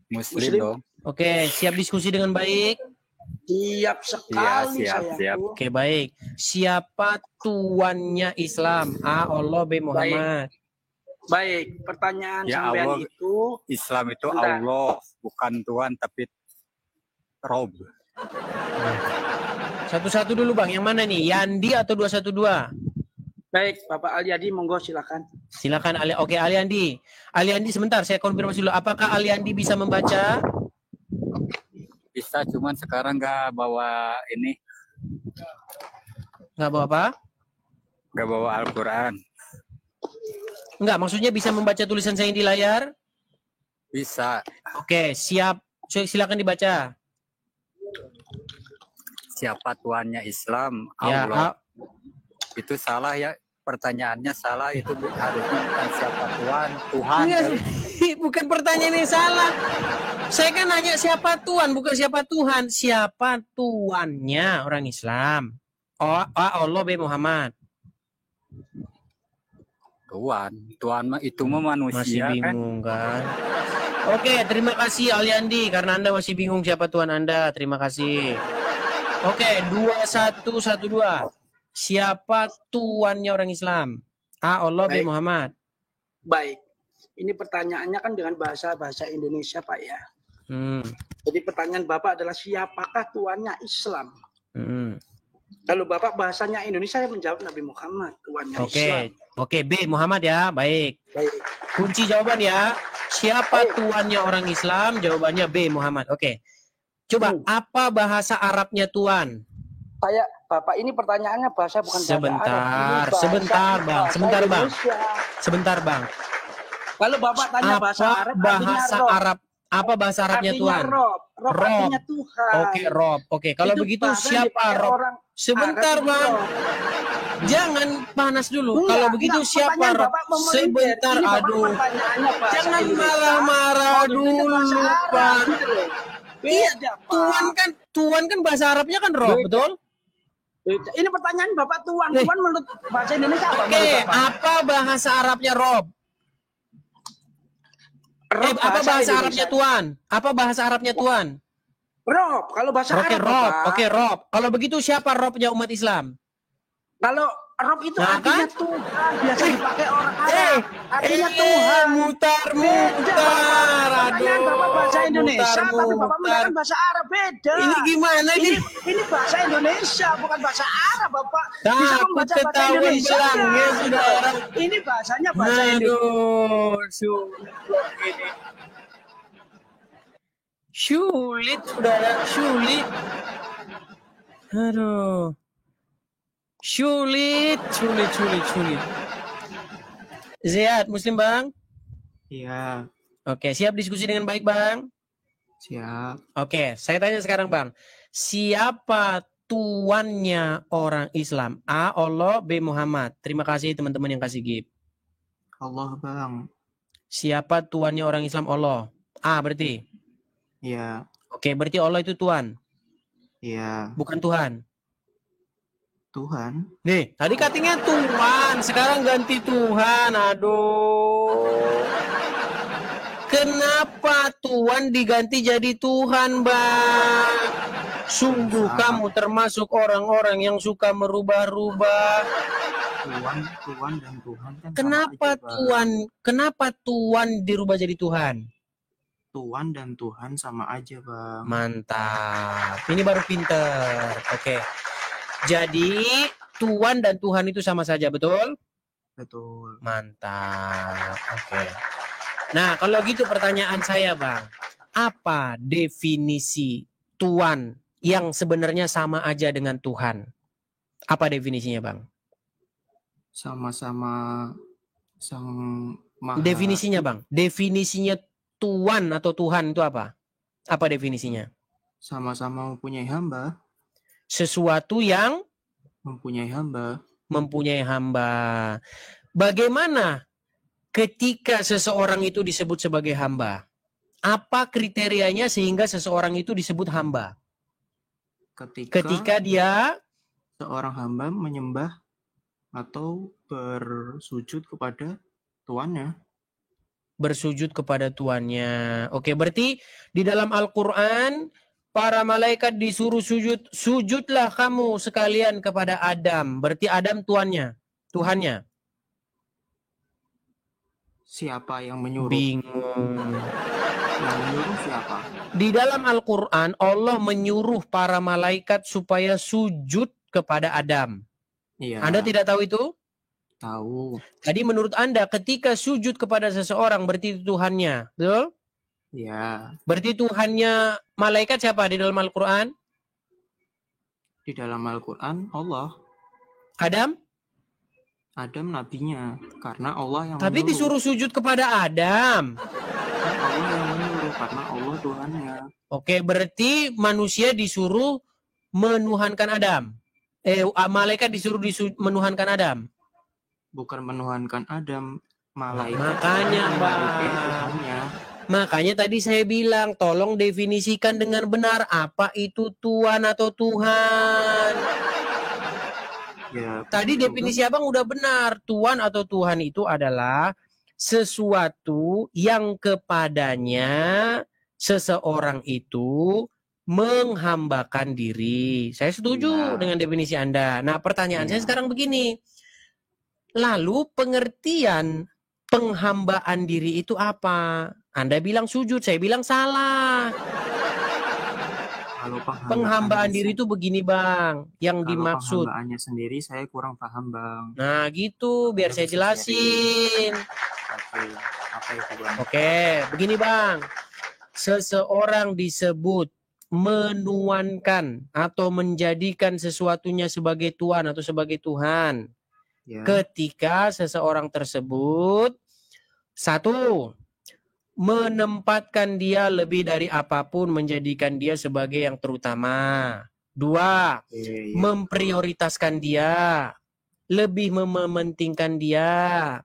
Speaker 11: Muslim dong.
Speaker 2: Oke, siap diskusi dengan baik?
Speaker 11: Siap sekali. Siap.
Speaker 2: Oke, baik. Siapa tuannya Islam? A. Allah, B. Muhammad.
Speaker 12: Baik, pertanyaan
Speaker 11: Ya
Speaker 12: sampean
Speaker 11: Allah,
Speaker 12: itu
Speaker 11: Islam itu
Speaker 12: Bentar.
Speaker 11: Allah, bukan Tuhan tapi Rob.
Speaker 2: Satu-satu dulu Bang, yang mana nih? Yandi atau 212?
Speaker 12: baik, Bapak Aliadi monggo silakan.
Speaker 2: Silakan Ali. Oke, Aliandi. Aliandi sebentar, saya konfirmasi dulu. Apakah Aliandi bisa membaca?
Speaker 11: Bisa, cuman sekarang nggak bawa ini,
Speaker 2: Nggak bawa apa?
Speaker 11: nggak bawa Al-Quran.
Speaker 2: Enggak, maksudnya bisa membaca tulisan saya di layar?
Speaker 11: Bisa.
Speaker 2: Oke, siap. Silakan dibaca.
Speaker 11: Siapa Tuhannya Islam?
Speaker 2: Ya,
Speaker 11: Allah. Itu salah ya. Pertanyaannya salah, itu harusnya bukan siapa Tuhan. Tuhan.
Speaker 2: Enggak, bukan pertanyaan yang salah. Saya kan nanya siapa Tuhan, bukan siapa Tuhan. Siapa tuannya orang Islam? A. Allah, B. Muhammad.
Speaker 11: Tuhan mah itu mah manusia.
Speaker 2: Masih bingung kan? Oke, terima kasih Aliandi karena Anda masih bingung siapa Tuhan Anda. Terima kasih. Oke, 2112. Siapa tuannya orang Islam? A. Allah, B.
Speaker 12: Baik.
Speaker 2: Muhammad.
Speaker 12: Baik, ini pertanyaannya kan dengan bahasa Indonesia Pak ya. Jadi pertanyaan Bapak adalah siapakah tuannya Islam? Kalau Bapak bahasanya Indonesia, saya menjawab Nabi Muhammad, tuannya Islam.
Speaker 2: Oke, B. Muhammad ya. Baik.
Speaker 12: Baik.
Speaker 2: Kunci jawaban ya. Siapa tuannya orang Islam? Jawabannya B. Muhammad. Oke. Coba apa bahasa Arabnya tuan?
Speaker 12: Bapak ini pertanyaannya bahasa bukan bahasa Arab.
Speaker 2: Sebentar, Bang.
Speaker 12: Kalau Bapak tanya bahasa Arab,
Speaker 2: apa bahasa Arabnya tuan?
Speaker 12: Rob artinya Tuhan.
Speaker 2: Oke, Rob. Oke, kalau
Speaker 12: Itu
Speaker 2: begitu
Speaker 12: bahasa
Speaker 2: siapa
Speaker 12: dipakai
Speaker 2: Rob?
Speaker 12: orang
Speaker 2: Sebentar,
Speaker 12: Arab
Speaker 2: Bang.
Speaker 12: Rob.
Speaker 2: Jangan panas dulu.
Speaker 12: Enggak,
Speaker 2: Kalau begitu
Speaker 12: enggak,
Speaker 2: siapa
Speaker 12: pertanyaan
Speaker 2: Rob?
Speaker 12: Bapak memelintir.
Speaker 2: Sebentar,
Speaker 12: Ini Bapak
Speaker 2: aduh.
Speaker 12: pertanyaannya bahasa
Speaker 2: Jangan
Speaker 12: Indonesia.
Speaker 2: marah-marah
Speaker 12: Oh, itu
Speaker 2: dulu,
Speaker 12: bahasa Arab,
Speaker 2: Pak.
Speaker 12: gitu loh.
Speaker 2: Iya,
Speaker 12: Beda, Pak.
Speaker 2: tuan kan bahasa Arabnya kan Rob,
Speaker 12: Beda.
Speaker 2: betul?
Speaker 12: Ini pertanyaan Bapak tuan. Tuan menurut bahasa Indonesia apa?
Speaker 2: Oke, apa bahasa Arabnya Rob? Apa bahasa Arabnya tuan? Apa bahasa Arabnya tuan?
Speaker 12: Rob, kalau bahasa
Speaker 2: Oke,
Speaker 12: Arab.
Speaker 2: Rob.
Speaker 12: Bapak.
Speaker 2: Oke, Rob. Kalau begitu siapa Robnya umat Islam?
Speaker 12: Kalau Rob itu
Speaker 2: Nah,
Speaker 12: artinya
Speaker 2: kan?
Speaker 12: Tuhan, biasa dipakai orang Arab. Artinya Tuhan.
Speaker 2: Mutar.
Speaker 12: Pertanyaan Bapak bahasa Indonesia, tapi Bapak
Speaker 2: mutar.
Speaker 12: menggunakan bahasa Arab, beda.
Speaker 2: Ini gimana ini?
Speaker 12: Ini bahasa Indonesia, bukan bahasa Arab, Bapak.
Speaker 2: Nah,
Speaker 12: Bisa
Speaker 2: aku
Speaker 12: membaca bahasa
Speaker 2: ketahuan
Speaker 12: Indonesia.
Speaker 2: belangnya, saudara.
Speaker 12: Ini bahasanya bahasa Indonesia.
Speaker 2: Sulit, saudara. Sulit. Aduh. Sulit. Ziyad, Muslim, Bang?
Speaker 13: Iya.
Speaker 2: Oke, siap diskusi dengan baik, Bang?
Speaker 13: Siap.
Speaker 2: Oke, saya tanya sekarang, Bang. Siapa tuannya orang Islam? A. Allah, B. Muhammad. Terima kasih teman-teman yang kasih gift.
Speaker 13: Allah, Bang.
Speaker 2: Siapa tuannya orang Islam? Allah. A berarti?
Speaker 13: Iya.
Speaker 2: Oke, berarti Allah itu Tuhan?
Speaker 13: Iya.
Speaker 2: Bukan Tuhan?
Speaker 10: Tuhan.
Speaker 2: Nih, tadi katanya Tuhan, sekarang ganti Tuhan. Aduh. Kenapa Tuhan diganti jadi Tuhan, Bang? Sungguh kamu termasuk orang-orang yang suka merubah-rubah.
Speaker 10: Tuhan dan Tuhan kan
Speaker 2: Kenapa
Speaker 10: sama aja,
Speaker 2: Tuhan? Kenapa Tuhan dirubah jadi Tuhan?
Speaker 10: Tuhan dan Tuhan sama aja, Bang.
Speaker 2: Mantap. Ini baru pinter. Oke. Jadi Tuhan dan Tuhan itu sama saja, betul?
Speaker 10: Betul.
Speaker 2: Mantap. Oke. Nah, kalau gitu pertanyaan saya, Bang. Apa definisi Tuhan yang sebenarnya sama aja dengan Tuhan? Apa definisinya, Bang?
Speaker 10: Sama-sama Sang Maha.
Speaker 2: Definisinya, Bang. Definisinya Tuhan atau Tuhan itu apa? Apa definisinya?
Speaker 10: Sama-sama mempunyai hamba.
Speaker 2: Sesuatu yang
Speaker 10: mempunyai hamba.
Speaker 2: Mempunyai hamba. Bagaimana ketika seseorang itu disebut sebagai hamba? Apa kriterianya sehingga seseorang itu disebut hamba? Ketika dia
Speaker 10: seorang hamba menyembah atau bersujud kepada tuannya.
Speaker 2: Bersujud kepada tuannya. Oke, berarti di dalam Al-Quran para malaikat disuruh sujud. Sujudlah kamu sekalian kepada Adam. Berarti Adam tuannya, Tuhannya.
Speaker 10: Siapa yang menyuruh?
Speaker 2: Bingung.
Speaker 10: Yang menyuruh siapa?
Speaker 2: Di dalam Al-Quran Allah menyuruh para malaikat supaya sujud kepada Adam.
Speaker 10: Iya.
Speaker 2: Anda tidak tahu itu?
Speaker 10: Tahu.
Speaker 2: Jadi menurut Anda ketika sujud kepada seseorang berarti itu Tuhannya, betul?
Speaker 10: Iya.
Speaker 2: Berarti Tuhannya malaikat siapa di dalam Al-Quran?
Speaker 10: Di dalam Al-Quran Allah.
Speaker 2: Adam?
Speaker 10: Adam nabinya. Karena Allah yang
Speaker 2: Tapi
Speaker 10: menyuruh.
Speaker 2: disuruh sujud kepada Adam.
Speaker 10: Allah yang menyuruh karena Allah Tuhannya.
Speaker 2: Oke, berarti manusia disuruh menuhankan Adam. Malaikat disuruh menuhankan Adam.
Speaker 10: Bukan menuhankan Adam, malaikat.
Speaker 2: Makanya, Bang. Makanya tadi saya bilang, tolong definisikan dengan benar apa itu Tuhan atau Tuhan.
Speaker 10: Ya,
Speaker 2: tadi definisi Abang udah benar. Tuhan atau Tuhan itu adalah sesuatu yang kepadanya seseorang itu menghambakan diri. Saya setuju dengan definisi Anda. Nah, pertanyaan saya sekarang begini. Lalu pengertian penghambaan diri itu apa? Anda bilang sujud, saya bilang salah.
Speaker 10: Kalau
Speaker 2: penghambaan diri itu begini, Bang. Yang dimaksud.
Speaker 10: Penghambaannya sendiri saya kurang paham, Bang.
Speaker 2: Nah, gitu. Biar saya jelasin.
Speaker 10: Apa itu, Bang?
Speaker 2: Oke, begini, Bang. Seseorang disebut menuankan atau menjadikan sesuatunya sebagai Tuhan atau sebagai Tuhan. Ya. Ketika seseorang tersebut satu, menempatkan dia lebih dari apapun, menjadikan dia sebagai yang terutama. Dua, memprioritaskan dia, lebih mementingkan dia,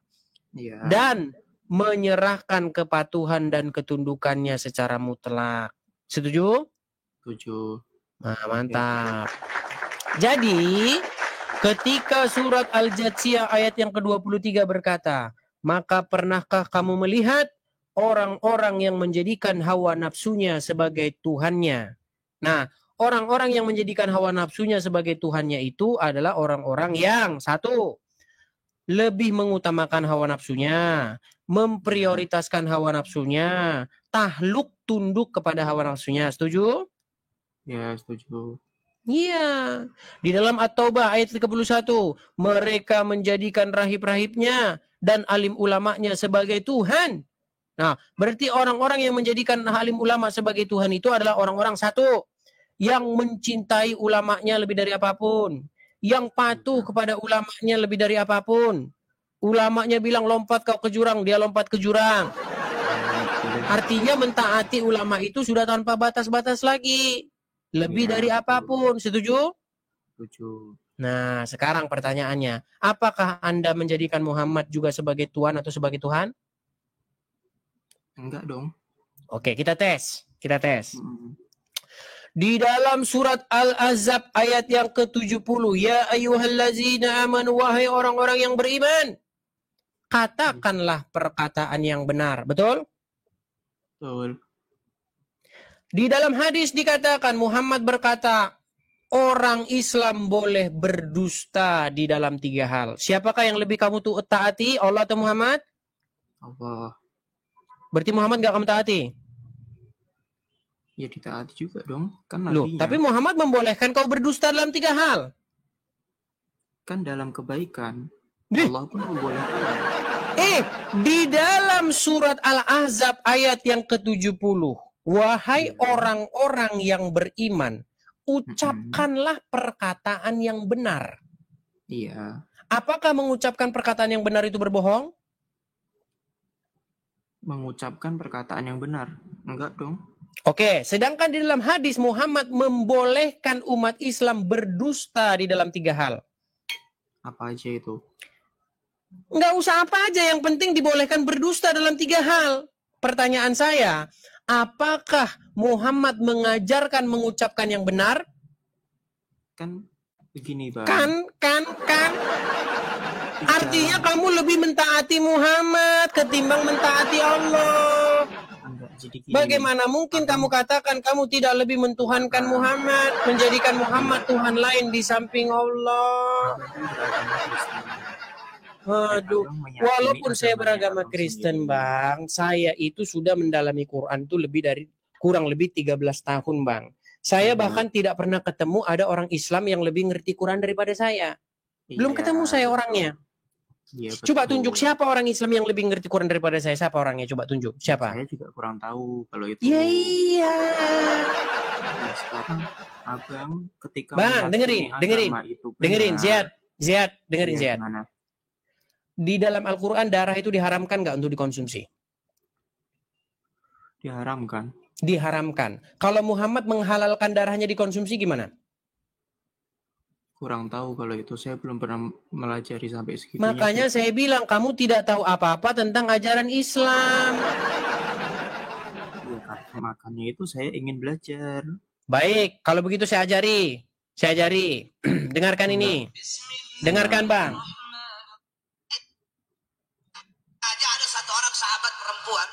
Speaker 2: dan menyerahkan kepatuhan dan ketundukannya secara mutlak. Setuju?
Speaker 10: Setuju.
Speaker 2: Nah, mantap. Jadi, ketika surat Al-Jathiyah ayat yang ke-23 berkata, maka pernahkah kamu melihat orang-orang yang menjadikan hawa nafsunya sebagai Tuhannya? Nah, orang-orang yang menjadikan hawa nafsunya sebagai Tuhannya itu adalah orang-orang yang satu, lebih mengutamakan hawa nafsunya, memprioritaskan hawa nafsunya, tahluk tunduk kepada hawa nafsunya. Setuju?
Speaker 10: Ya, setuju.
Speaker 2: Iya. Di dalam At-Taubah ayat 31, mereka menjadikan rahib-rahibnya dan alim ulamanya sebagai Tuhan. Nah, berarti orang-orang yang menjadikan alim ulama sebagai Tuhan itu adalah orang-orang satu, yang mencintai ulamanya lebih dari apapun, yang patuh kepada ulamanya lebih dari apapun. Ulamanya bilang lompat kau ke jurang, dia lompat ke jurang. Artinya mentaati ulama itu sudah tanpa batas-batas lagi. Lebih dari apapun. Setuju?
Speaker 10: Setuju.
Speaker 2: Nah, sekarang pertanyaannya, apakah Anda menjadikan Muhammad juga sebagai Tuhan atau sebagai Tuhan?
Speaker 10: Enggak dong.
Speaker 2: Oke, kita tes. Di dalam surat Al-Ahzab ayat yang ke-70, ya ayyuhallazina amanu, wahai orang-orang yang beriman, katakanlah perkataan yang benar. Betul?
Speaker 13: Betul.
Speaker 2: Di dalam hadis dikatakan, Muhammad berkata, orang Islam boleh berdusta di dalam 3 hal. Siapakah yang lebih kamu taati, Allah atau Muhammad?
Speaker 13: Allah.
Speaker 2: Berarti Muhammad gak kamu taati?
Speaker 13: Ya ditaati juga dong, kan
Speaker 2: Loh,
Speaker 13: nabinya.
Speaker 2: tapi Muhammad membolehkan kau berdusta dalam 3 hal.
Speaker 13: Kan dalam kebaikan.
Speaker 2: Dih.
Speaker 13: Allah pun membolehkan.
Speaker 2: Di dalam surat Al-Ahzab ayat yang ke-70, wahai orang-orang yang beriman, ucapkanlah perkataan yang benar.
Speaker 13: Iya.
Speaker 2: Apakah mengucapkan perkataan yang benar itu berbohong?
Speaker 13: Mengucapkan perkataan yang benar. Enggak dong.
Speaker 2: Oke, sedangkan di dalam hadis Muhammad membolehkan umat Islam berdusta di dalam 3 hal.
Speaker 13: Apa aja itu?
Speaker 2: Nggak usah apa aja, yang penting dibolehkan berdusta dalam 3 hal. Pertanyaan saya, apakah Muhammad mengajarkan mengucapkan yang benar?
Speaker 13: Kan begini, Bang.
Speaker 2: Kan. Artinya kamu lebih mentaati Muhammad ketimbang mentaati Allah. Bagaimana mungkin kamu katakan kamu tidak lebih mentuhankan Muhammad, menjadikan Muhammad Tuhan lain di samping Allah? Aduh, walaupun saya beragama Kristen, Bang, saya itu sudah mendalami Quran itu kurang lebih 13 tahun, Bang. Saya bahkan tidak pernah ketemu ada orang Islam yang lebih ngerti Quran daripada saya. Belum ketemu saya orangnya.
Speaker 13: Iya,
Speaker 2: Coba tunjuk siapa orang Islam yang lebih ngerti Quran daripada saya. Siapa orangnya? Coba tunjuk. Siapa?
Speaker 13: Saya juga kurang tahu kalau itu.
Speaker 2: Iya.
Speaker 13: Nah, sekarang Abang ketika
Speaker 2: Bang, dengerin. Ziad, dengerin Ziad. Di dalam Al-Quran darah itu diharamkan nggak untuk dikonsumsi?
Speaker 13: Diharamkan.
Speaker 2: Diharamkan. Kalau Muhammad menghalalkan darahnya dikonsumsi gimana?
Speaker 13: Kurang tahu kalau itu, saya belum pernah melajari sampai segitunya.
Speaker 2: Makanya saya bilang kamu tidak tahu apa-apa tentang ajaran Islam.
Speaker 13: Ya, makanya itu saya ingin belajar.
Speaker 2: Baik, kalau begitu saya ajari. Dengarkan ini. Dengarkan, Bang.
Speaker 14: Ada satu orang sahabat perempuan,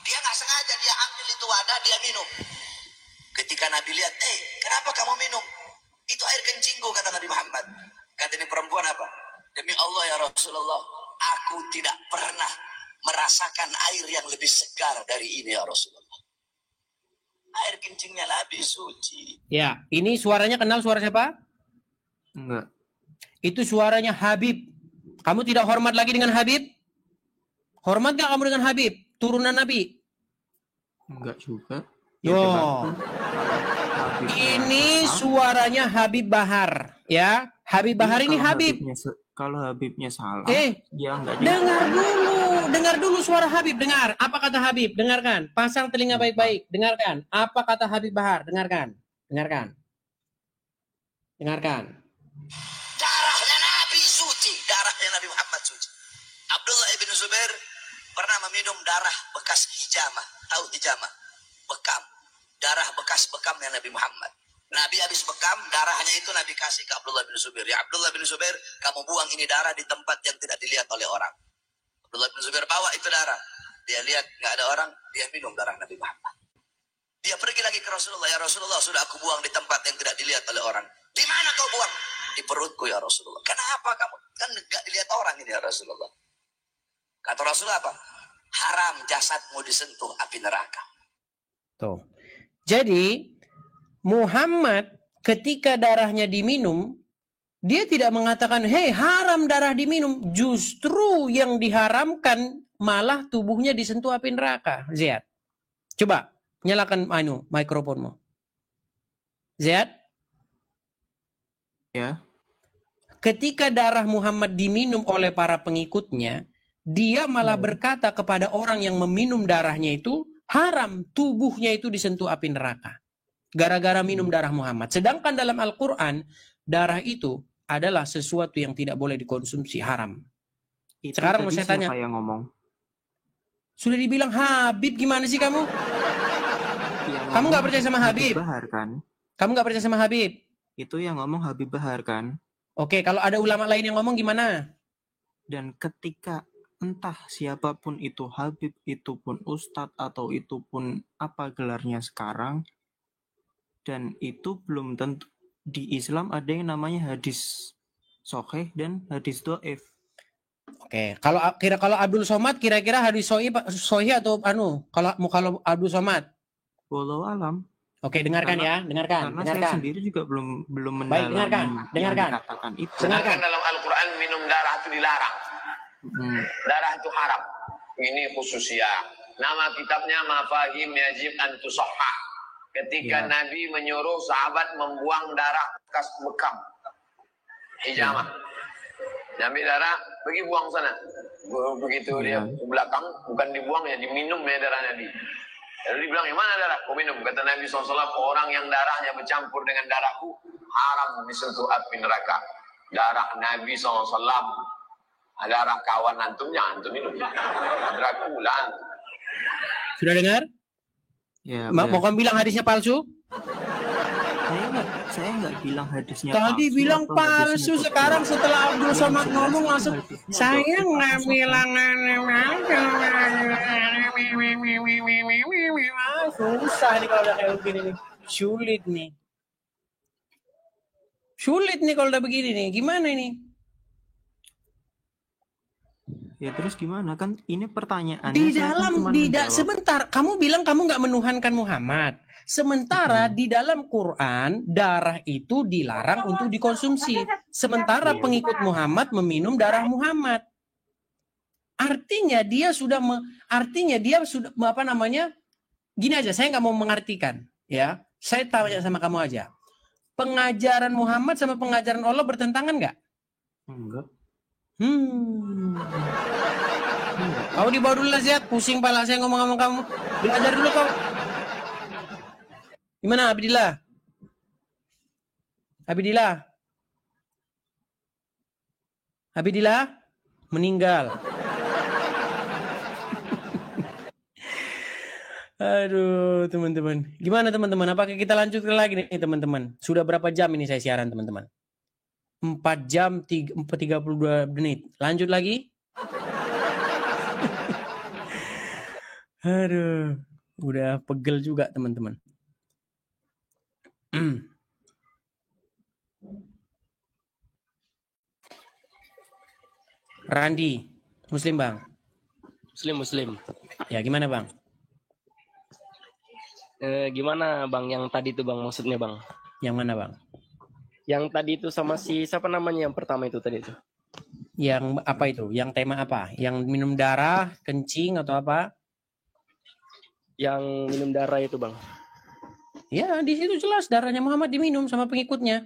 Speaker 14: dia nggak sengaja dia ambil itu wadah, dia minum. Ketika Nabi lihat, kenapa kamu minum? Itu air kencingku, kata Nabi Muhammad. Kata ini perempuan apa? Demi Allah ya Rasulullah, aku tidak pernah merasakan air yang lebih segar dari ini ya Rasulullah. Air kencingnya Nabi suci.
Speaker 2: Ya, ini suaranya kenal suara siapa?
Speaker 13: Enggak.
Speaker 2: Itu suaranya Habib. Kamu tidak hormat lagi dengan Habib? Hormat gak kamu dengan Habib? Turunan Nabi?
Speaker 13: Enggak juga.
Speaker 2: Ini suaranya Habib Bahar, ya. Habib Bahar ini Habib.
Speaker 13: Kalau Habibnya salah, dia enggak.
Speaker 2: Dengar dulu suara Habib, dengar. Apa kata Habib? Dengarkan. Pasang telinga baik-baik, dengarkan. Apa kata Habib Bahar? Dengarkan.
Speaker 14: Darahnya Nabi suci, darahnya Nabi Muhammad suci. Abdullah ibn Zubair pernah meminum darah bekas hijamah. Tahu hijamah? Bekam. Darah bekas bekamnya Nabi Muhammad. Nabi habis bekam, darahnya itu Nabi kasih ke Abdullah bin Zubair. Ya Abdullah bin Zubair, kamu buang ini darah di tempat yang tidak dilihat oleh orang. Abdullah bin Zubair bawa itu darah. Dia lihat nggak ada orang, dia minum darah Nabi Muhammad. Dia pergi lagi ke Rasulullah. Ya Rasulullah, sudah aku buang di tempat yang tidak dilihat oleh orang. Di mana kau buang? Di perutku ya Rasulullah. Kenapa kamu? Kan nggak dilihat orang ini ya Rasulullah. Kata Rasulullah apa? Haram jasadmu disentuh api neraka.
Speaker 2: Tuh. Jadi Muhammad ketika darahnya diminum, dia tidak mengatakan, hei haram darah diminum. Justru yang diharamkan malah tubuhnya disentuh api neraka. Ziad, coba nyalakan mikrofonmu. Ziad?
Speaker 13: Ya.
Speaker 2: Ketika darah Muhammad diminum oleh para pengikutnya, dia malah berkata kepada orang yang meminum darahnya itu, haram tubuhnya itu disentuh api neraka. Gara-gara minum darah Muhammad. Sedangkan dalam Al-Quran, darah itu adalah sesuatu yang tidak boleh dikonsumsi, haram.
Speaker 13: Itu
Speaker 2: sekarang mau saya tanya.
Speaker 13: Siapa yang ngomong?
Speaker 2: Sudah dibilang Habib, gimana sih kamu? Kamu nggak percaya sama Habib?
Speaker 13: Bahar kan?
Speaker 2: Kamu nggak percaya sama Habib?
Speaker 13: Itu yang ngomong Habib Bahar kan.
Speaker 2: Oke, kalau ada ulama lain yang ngomong gimana?
Speaker 13: Dan ketika entah siapapun itu Habib, itu pun Ustadz, atau itu pun apa gelarnya sekarang, dan itu belum tentu. Di Islam ada yang namanya hadis sahih dan hadis dhaif.
Speaker 2: Oke, kalau Abdul Somad kira-kira hadis sahih atau kalau Abdul Somad?
Speaker 13: Wallahu alam.
Speaker 2: Oke, dengarkan ya, dengarkan.
Speaker 13: Karena saya sendiri juga belum
Speaker 2: Baik,
Speaker 13: mendalami
Speaker 2: dengarkan.
Speaker 13: dikatakan itu.
Speaker 14: Dengarkan dalam Al-Quran minum darah itu dilarang. Darah itu haram. Ini khususnya. Nama kitabnya Mafahim Yajib an Tusahhah. Ketika Nabi menyuruh sahabat membuang darah bekas bekam. Hijamah. Ambil darah, pergi buang sana. Begitu dia ke belakang, bukan dibuang ya, diminum ya darah Nabi. Lalu dibilang, yang mana darah? Kau minum. Kata Nabi SAW, orang yang darahnya bercampur dengan darahku, haram disentuh api neraka. Darah Nabi SAW, darah kawan antum, jangan antum minum. Drakulan.
Speaker 2: Sudah dengar?
Speaker 13: Ya,
Speaker 2: mau kamu bilang hadisnya palsu?
Speaker 13: Saya nggak bilang hadisnya
Speaker 2: Tadi
Speaker 13: palsu.
Speaker 2: bilang palsu, sekarang setelah Abdul Somad ngomong langsung saya nggak bilang. Susah nih kalau udah kayak begini nih. Sulit nih kalau udah begini nih. Gimana ini?
Speaker 13: Ya terus gimana, kan ini pertanyaannya.
Speaker 2: Sebentar, kamu bilang kamu nggak menuhankan Muhammad. Sementara di dalam Quran darah itu dilarang untuk dikonsumsi. Sementara pengikut Muhammad meminum darah Muhammad. Artinya dia sudah apa namanya? Gini aja, saya nggak mau mengartikan, ya. Saya tanya sama kamu aja. Pengajaran Muhammad sama pengajaran Allah bertentangan nggak?
Speaker 13: Enggak.
Speaker 2: Kau di bawah dulu lah, Ziat. Pusing pala saya ngomong sama kamu. Belajar dulu kau. Gimana Abdillah? Abdillah meninggal. Aduh, teman-teman. Gimana teman-teman? Apakah kita lanjutkan lagi nih teman-teman? Sudah berapa jam ini saya siaran teman-teman? 4 jam 32 menit. Lanjut lagi? Aduh, udah pegel juga teman-teman. Randi, Muslim bang?
Speaker 15: Muslim.
Speaker 2: Ya gimana bang?
Speaker 15: Gimana bang yang tadi itu bang, maksudnya bang?
Speaker 2: Yang mana bang?
Speaker 15: Yang tadi itu sama siapa namanya yang pertama itu tadi itu?
Speaker 2: Yang apa itu? Yang tema apa? Yang minum darah, kencing atau apa?
Speaker 15: Yang minum darah itu bang.
Speaker 2: Ya di situ jelas darahnya Muhammad diminum sama pengikutnya.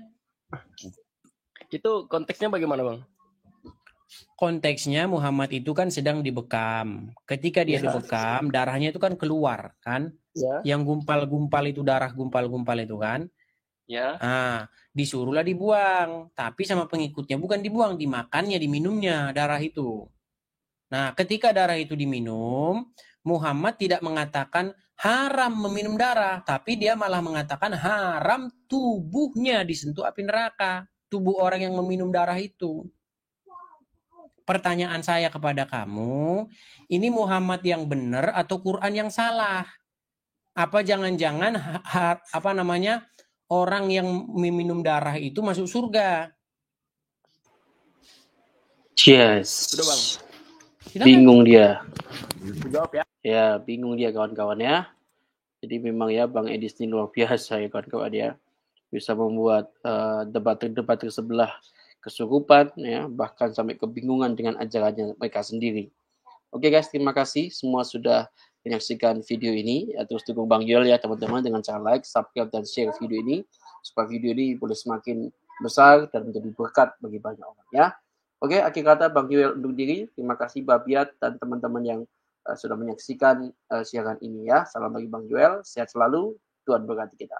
Speaker 15: Itu konteksnya bagaimana bang?
Speaker 2: Konteksnya Muhammad itu kan sedang dibekam. Ketika dia dibekam, darahnya itu kan keluar kan?
Speaker 15: Ya.
Speaker 2: Yang gumpal-gumpal itu darah gumpal-gumpal itu kan?
Speaker 15: Ya.
Speaker 2: Nah, disuruhlah dibuang, tapi sama pengikutnya bukan dibuang, dimakannya, diminumnya darah itu. Nah, ketika darah itu diminum, Muhammad tidak mengatakan haram meminum darah, tapi dia malah mengatakan haram tubuhnya disentuh api neraka, tubuh orang yang meminum darah itu. Pertanyaan saya kepada kamu, ini Muhammad yang benar atau Quran yang salah? Apa jangan-jangan orang yang meminum darah itu masuk surga?
Speaker 1: Yes.
Speaker 15: Sudah bang.
Speaker 1: Bingung dia.
Speaker 15: Jawab ya.
Speaker 1: Ya, bingung dia kawan-kawan ya. Jadi memang ya Bang Edis ini luar biasa ya kawan-kawan ya. Bisa membuat debat tersebelah kesurupan ya, bahkan sampai kebingungan dengan ajarannya mereka sendiri. Oke guys, terima kasih semua sudah menyaksikan video ini. Ya, terus dukung Bang Yuel ya teman-teman dengan cara like, subscribe dan share video ini supaya video ini boleh semakin besar dan menjadi berkat bagi banyak orang ya. Oke, akhir kata Bang Yuel undur diri. Terima kasih Babiat dan teman-teman yang sudah menyaksikan siaran ini ya. Salam bagi Bang Yuel, sehat selalu, Tuhan berkati kita.